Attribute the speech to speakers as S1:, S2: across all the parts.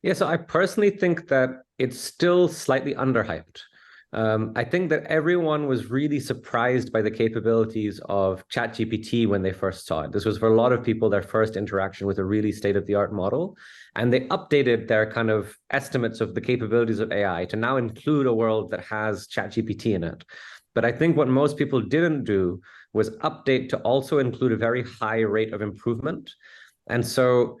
S1: Yeah, so I personally think that it's still slightly underhyped. I think that everyone was really surprised by the capabilities of ChatGPT when they first saw it. This was for a lot of people their first interaction with a really state-of-the-art model. And they updated their kind of estimates of the capabilities of AI to now include a world that has ChatGPT in it. But I think what most people didn't do was update to also include a very high rate of improvement. And so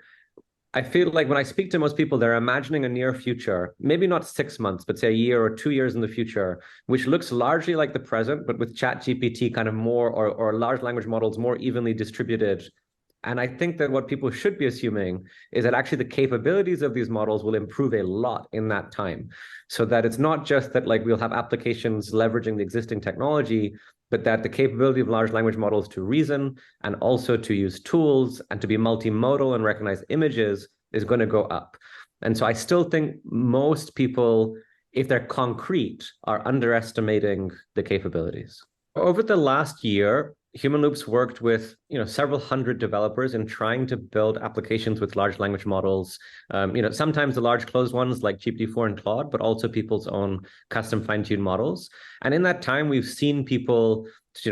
S1: I feel like when I speak to most people, they're imagining a near future, maybe not 6 months, but say a year or 2 years in the future, which looks largely like the present, but with ChatGPT kind of more or large language models more evenly distributed. And I think that what people should be assuming is that actually the capabilities of these models will improve a lot in that time. So that it's not just that like we'll have applications leveraging the existing technology, but that the capability of large language models to reason and also to use tools and to be multimodal and recognize images is going to go up. And so I still think most people, if they're concrete, are underestimating the capabilities. Over the last year, Humanloop's worked with several hundred developers in trying to build applications with large language models. Sometimes the large closed ones like GPT-4 and Claude, but also people's own custom fine-tuned models. And in that time, we've seen people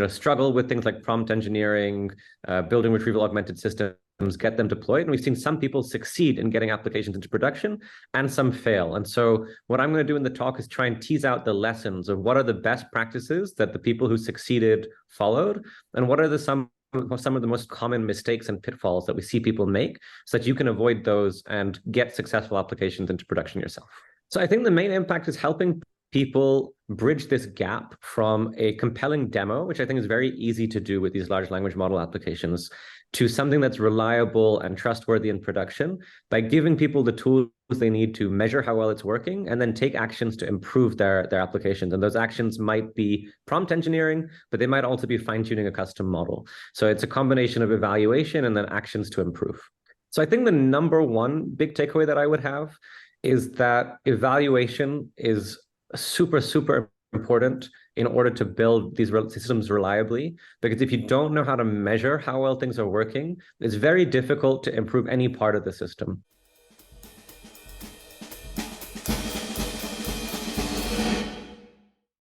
S1: struggle with things like prompt engineering, building retrieval augmented systems, get them deployed. And we've seen some people succeed in getting applications into production and some fail. And so what I'm going to do in the talk is try and tease out the lessons of what are the best practices that the people who succeeded followed, and what are some of the most common mistakes and pitfalls that we see people make so that you can avoid those and get successful applications into production yourself. So I think the main impact is helping people bridge this gap from a compelling demo, which I think is very easy to do with these large language model applications, to something that's reliable and trustworthy in production by giving people the tools they need to measure how well it's working and then take actions to improve their applications. And those actions might be prompt engineering, but they might also be fine-tuning a custom model. So it's a combination of evaluation and then actions to improve. So I think the number one big takeaway that I would have is that evaluation is super, super important in order to build these systems reliably. Because if you don't know how to measure how well things are working, it's very difficult to improve any part of the system.